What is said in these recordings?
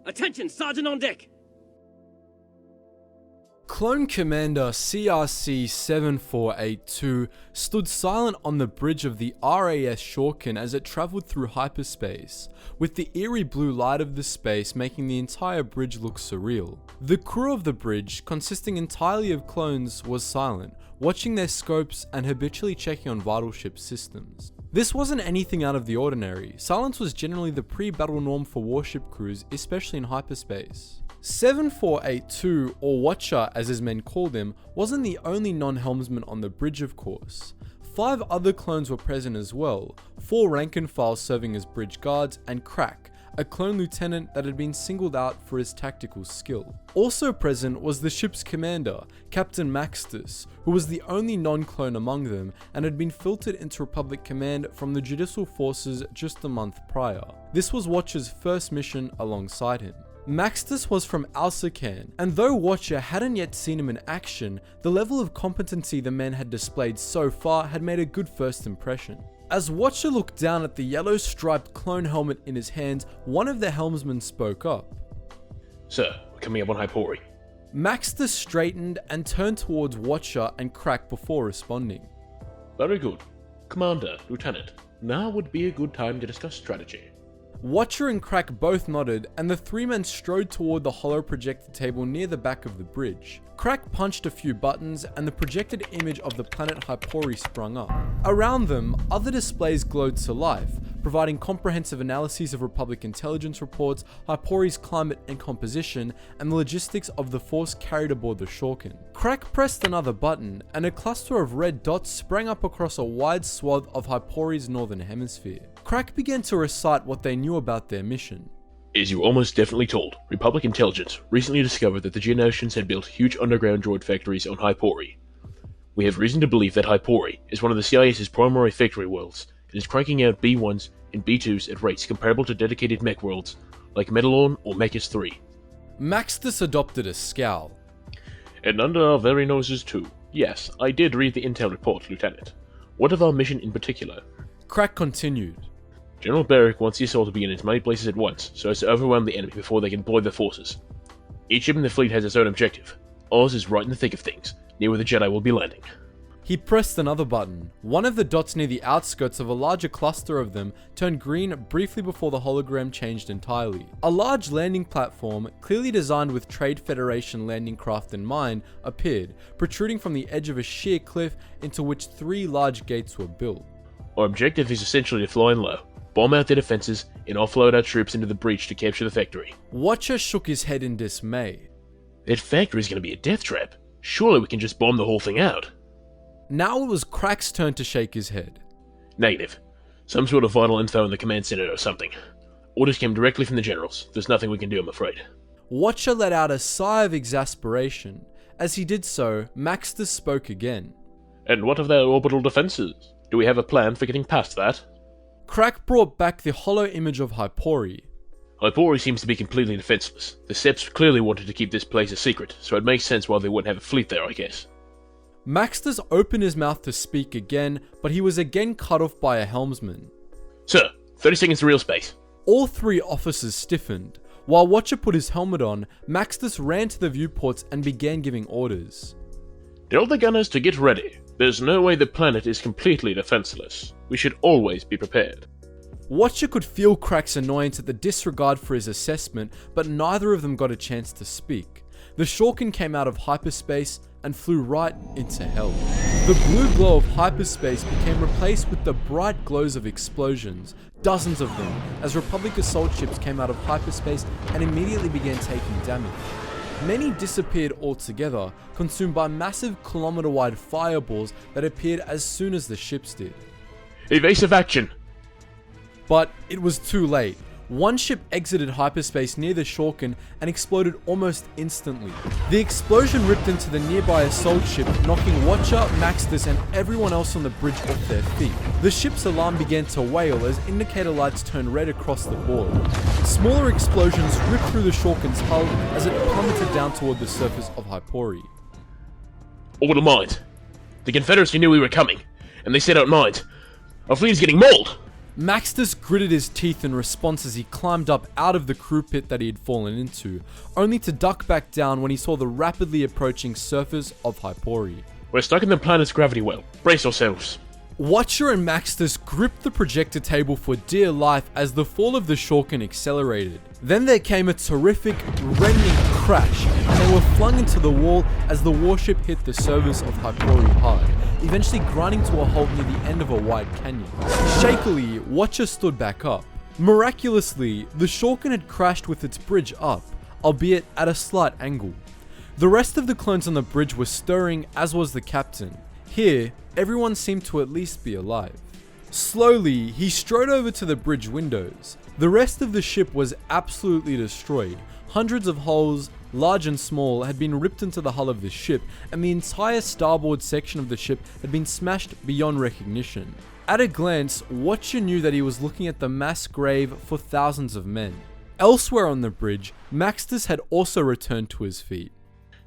Attention, Sergeant on deck! Clone Commander CRC-7482 stood silent on the bridge of the RAS Shorkin as it travelled through hyperspace, with the eerie blue light of the space making the entire bridge look surreal. The crew of the bridge, consisting entirely of clones, was silent, watching their scopes and habitually checking on vital ship systems. This wasn't anything out of the ordinary. Silence was generally the pre-battle norm for warship crews, especially in hyperspace. 7482, or Watcher as his men called him, wasn't the only non-helmsman on the bridge, of course. 5 other clones were present as well, 4 rank and file serving as bridge guards, and Crack, a clone lieutenant that had been singled out for his tactical skill. Also present was the ship's commander, Captain Maxtus, who was the only non-clone among them and had been filtered into Republic Command from the Judicial Forces just a month prior. This was Watcher's first mission alongside him. Maxtus was from Alsacan, and though Watcher hadn't yet seen him in action, the level of competency the men had displayed so far had made a good first impression. As Watcher looked down at the yellow striped clone helmet in his hands, one of the helmsmen spoke up. Sir, we're coming up on Hypori. Maxtus straightened and turned towards Watcher and Crack before responding. Very good. Commander, Lieutenant, now would be a good time to discuss strategy. Watcher and Crack both nodded, and the 3 men strode toward the hollow projector table near the back of the bridge. Crack punched a few buttons, and the projected image of the planet Hypori sprung up. Around them, other displays glowed to life, providing comprehensive analyses of Republic intelligence reports, Hypori's climate and composition, and the logistics of the force carried aboard the Shorkin. Crack pressed another button, and a cluster of red dots sprang up across a wide swath of Hypori's northern hemisphere. Crack began to recite what they knew about their mission. As you were almost definitely told, Republic intelligence recently discovered that the Geonosians had built huge underground droid factories on Hypori. We have reason to believe that Hypori is one of the CIS's primary factory worlds and is cranking out B1s and B2s at rates comparable to dedicated mech worlds like Medalorn or Mechas 3. Maxtus adopted a scowl. And under our very noses too. Yes, I did read the intel report, Lieutenant. What of our mission in particular? Crack continued. General Barrick wants the assault to begin in as many places at once, so as to overwhelm the enemy before they can deploy their forces. Each ship in the fleet has its own objective. Ours is right in the thick of things, near where the Jedi will be landing. He pressed another button. One of the dots near the outskirts of a larger cluster of them turned green briefly before the hologram changed entirely. A large landing platform, clearly designed with Trade Federation landing craft in mind, appeared, protruding from the edge of a sheer cliff into which 3 large gates were built. Our objective is essentially to fly in low, bomb out their defenses, and offload our troops into the breach to capture the factory. Watcher shook his head in dismay. That factory is going to be a death trap. Surely we can just bomb the whole thing out. Now it was Crack's turn to shake his head. Negative. Some sort of vital info in the command center or something. Orders came directly from the generals. There's nothing we can do, I'm afraid. Watcher let out a sigh of exasperation. As he did so, Maxtus spoke again. And what of their orbital defenses? Do we have a plan for getting past that? Crack brought back the hollow image of Hypori. Hypori seems to be completely defenseless. The Seps clearly wanted to keep this place a secret, so it makes sense why they wouldn't have a fleet there, I guess. Maxtus opened his mouth to speak again, but he was again cut off by a helmsman. Sir, 30 seconds to real space. All 3 officers stiffened. While Watcher put his helmet on, Maxtus ran to the viewports and began giving orders. Tell the gunners to get ready. There's no way the planet is completely defenseless. We should always be prepared. Watcher could feel Crack's annoyance at the disregard for his assessment, but neither of them got a chance to speak. The Shorkin came out of hyperspace and flew right into hell. The blue glow of hyperspace became replaced with the bright glows of explosions, dozens of them, as Republic assault ships came out of hyperspace and immediately began taking damage. Many disappeared altogether, consumed by massive kilometer-wide fireballs that appeared as soon as the ships did. Evasive action! But it was too late. One ship exited hyperspace near the Shorkin and exploded almost instantly. The explosion ripped into the nearby assault ship, knocking Watcher, Maxtus, and everyone else on the bridge off their feet. The ship's alarm began to wail as indicator lights turned red across the board. Smaller explosions ripped through the Shorkin's hull as it plummeted down toward the surface of Hypori. Orbital mines. The Confederacy knew we were coming, and they set out mines. Our fleet is getting mauled! Maxtus gritted his teeth in response as he climbed up out of the crew pit that he had fallen into, only to duck back down when he saw the rapidly approaching surface of Hypori. We're stuck in the planet's gravity well. Brace yourselves. Watcher and Maxtus gripped the projector table for dear life as the fall of the Shorkin accelerated. Then there came a terrific, rending crash, and they were flung into the wall as the warship hit the surface of Hypori hard, eventually grinding to a halt near the end of a wide canyon. Shakily, Watcher stood back up. Miraculously, the Shorkin had crashed with its bridge up, albeit at a slight angle. The rest of the clones on the bridge were stirring, as was the captain. Here, everyone seemed to at least be alive. Slowly, he strode over to the bridge windows. The rest of the ship was absolutely destroyed. Hundreds of holes, large and small, had been ripped into the hull of the ship, and the entire starboard section of the ship had been smashed beyond recognition. At a glance, Watcher knew that he was looking at the mass grave for thousands of men. Elsewhere on the bridge, Maxtus had also returned to his feet.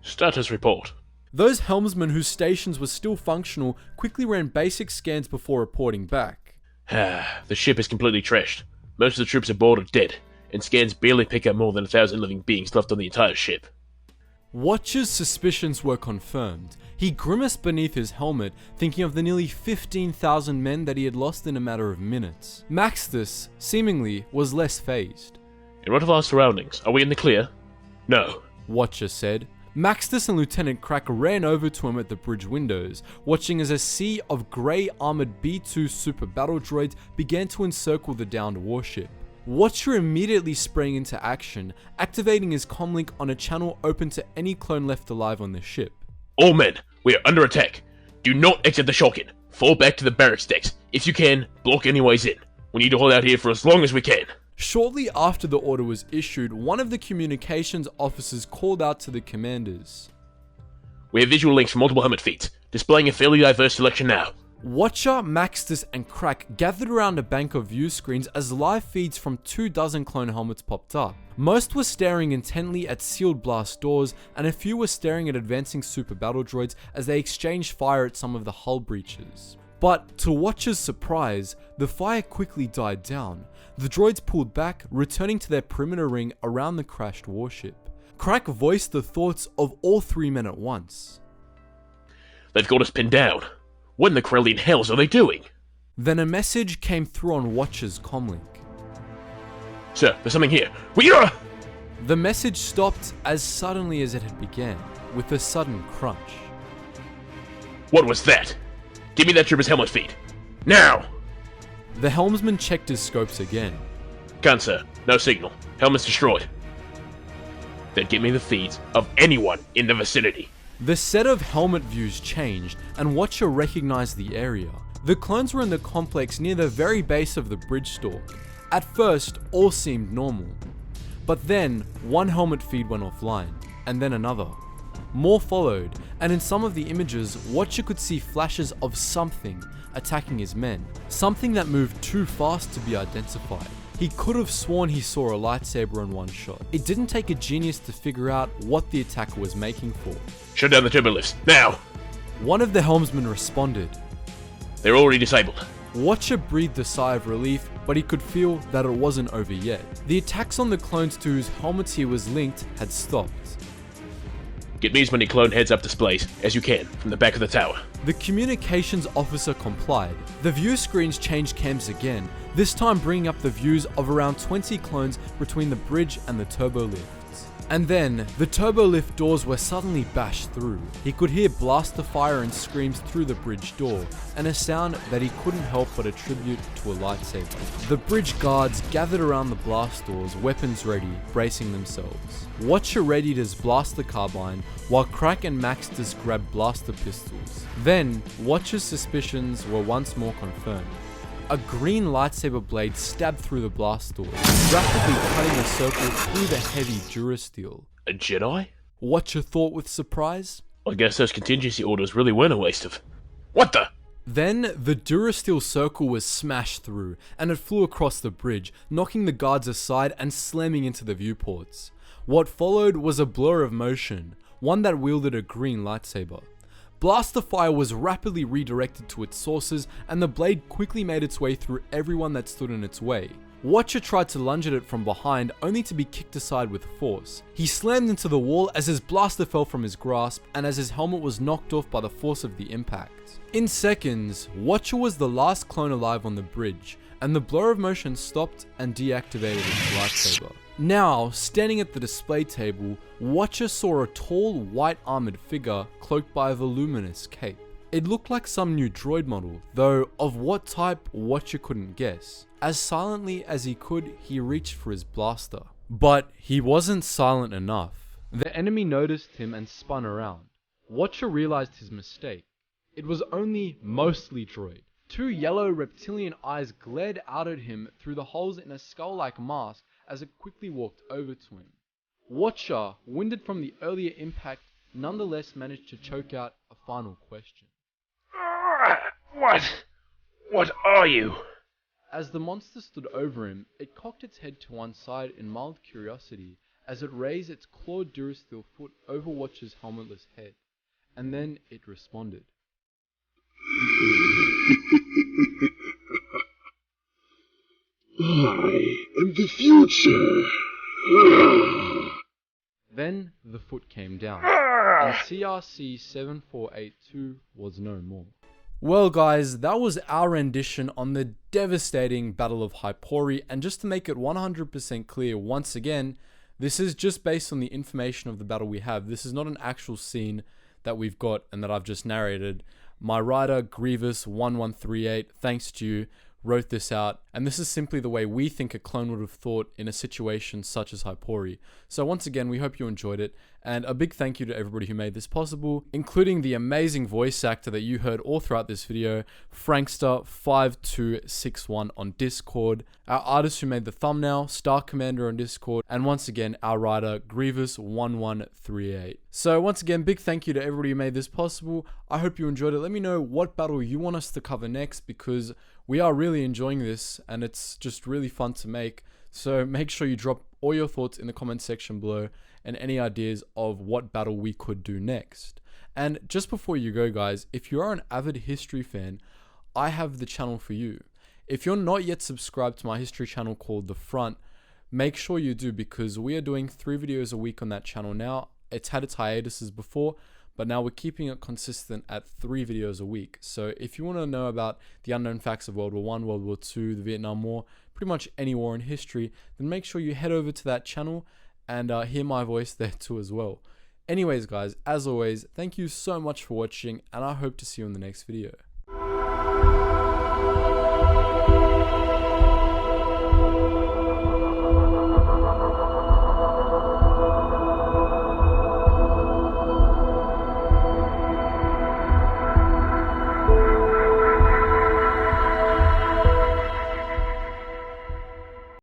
Status report. Those helmsmen whose stations were still functional quickly ran basic scans before reporting back. The ship is completely trashed. Most of the troops aboard are dead, and scans barely pick up more than 1,000 living beings left on the entire ship. Watcher's suspicions were confirmed. He grimaced beneath his helmet, thinking of the nearly 15,000 men that he had lost in a matter of minutes. Maxtus, seemingly, was less phased. And what of our surroundings? Are we in the clear? No. Watcher said. Maxtus and Lieutenant Crack ran over to him at the bridge windows, watching as a sea of grey armoured B-2 super battle droids began to encircle the downed warship. Watcher immediately sprang into action, activating his comlink on a channel open to any clone left alive on the ship. All men, we are under attack. Do not exit the Shulkin. Fall back to the barracks decks. If you can, block any ways in. We need to hold out here for as long as we can. Shortly after the order was issued, one of the communications officers called out to the commanders. We have visual links from multiple helmet feeds, displaying a fairly diverse selection now. Watcher, Maxtus, and Crack gathered around a bank of view screens as live feeds from 24 clone helmets popped up. Most were staring intently at sealed blast doors, and a few were staring at advancing super battle droids as they exchanged fire at some of the hull breaches. But, to Watcher's surprise, the fire quickly died down. The droids pulled back, returning to their perimeter ring around the crashed warship. Crack voiced the thoughts of all three men at once. They've got us pinned down. What in the Corellian hells are they doing? Then a message came through on Watcher's comlink. Sir, there's something here. We are... The message stopped as suddenly as it had began, with a sudden crunch. What was that? Give me that trooper's helmet feed. Now! The helmsman checked his scopes again. Can't, sir. No signal. Helmet's destroyed. Then give me the feeds of anyone in the vicinity. The set of helmet views changed, and Watcher recognized the area. The clones were in the complex near the very base of the bridge stalk. At first, all seemed normal. But then, one helmet feed went offline, and then another. More followed, and in some of the images, Watcher could see flashes of something attacking his men. Something that moved too fast to be identified. He could have sworn he saw a lightsaber in one shot. It didn't take a genius to figure out what the attacker was making for. Shut down the turbo lifts, now! One of the helmsmen responded. They're already disabled. Watcher breathed a sigh of relief, but he could feel that it wasn't over yet. The attacks on the clones to whose helmets he was linked had stopped. Get me as many clone heads-up displays as you can from the back of the tower. The communications officer complied. The view screens changed cams again, this time bringing up the views of around 20 clones between the bridge and the turbo lifts. And then, the turbo lift doors were suddenly bashed through. He could hear blaster fire and screams through the bridge door, and a sound that he couldn't help but attribute to a lightsaber. The bridge guards gathered around the blast doors, weapons ready, bracing themselves. Watcher readied his blaster carbine, while Crack and Maxtus grabbed blaster pistols. Then, Watcher's suspicions were once more confirmed. A green lightsaber blade stabbed through the blast doors, rapidly cutting a circle through the heavy durasteel. A Jedi? Watcher thought with surprise. I guess those contingency orders really weren't a waste of... What the? Then, the durasteel circle was smashed through, and it flew across the bridge, knocking the guards aside and slamming into the viewports. What followed was a blur of motion, one that wielded a green lightsaber. Blaster fire was rapidly redirected to its sources, and the blade quickly made its way through everyone that stood in its way. Watcher tried to lunge at it from behind, only to be kicked aside with force. He slammed into the wall as his blaster fell from his grasp, and as his helmet was knocked off by the force of the impact. In seconds, Watcher was the last clone alive on the bridge, and the blur of motion stopped and deactivated its lightsaber. Now, standing at the display table, Watcher saw a tall, white armored figure cloaked by a voluminous cape. It looked like some new droid model, though of what type, Watcher couldn't guess. As silently as he could, he reached for his blaster. But he wasn't silent enough. The enemy noticed him and spun around. Watcher realized his mistake. It was only mostly droid. Two yellow reptilian eyes glared out at him through the holes in a skull-like mask as it quickly walked over to him. Watcher, winded from the earlier impact, nonetheless managed to choke out a final question. What are you? As the monster stood over him, it cocked its head to one side in mild curiosity as it raised its clawed durasteel foot over Watcher's helmetless head, and then it responded. I am the future. Then the foot came down, and CRC 7482 was no more. Well guys, that was our rendition on the devastating Battle of Hypori, and just to make it 100% clear once again, this is just based on the information of the battle we have. This is not an actual scene that we've got and that I've just narrated. My writer, Grievous1138, thanks to you, wrote this out, and this is simply the way we think a clone would have thought in a situation such as Hypori. So once again, we hope you enjoyed it, and a big thank you to everybody who made this possible, including the amazing voice actor that you heard all throughout this video, Frankster5261 on Discord, our artist who made the thumbnail, Star Commander on Discord, and once again, our writer, Grievous1138. So once again, big thank you to everybody who made this possible. I hope you enjoyed it. Let me know what battle you want us to cover next, because we are really enjoying this and it's just really fun to make. So make sure you drop all your thoughts in the comment section below and any ideas of what battle we could do next. And just before you go guys, if you are an avid history fan, I have the channel for you. If you're not yet subscribed to my history channel called The Front, make sure you do, because we are doing 3 videos a week on that channel now. It's had its hiatuses before, but now we're keeping it consistent at 3 videos a week. So if you want to know about the unknown facts of World War I, World War II, the Vietnam War, pretty much any war in history, then make sure you head over to that channel and hear my voice there too as well. Anyways guys, as always, thank you so much for watching, and I hope to see you in the next video.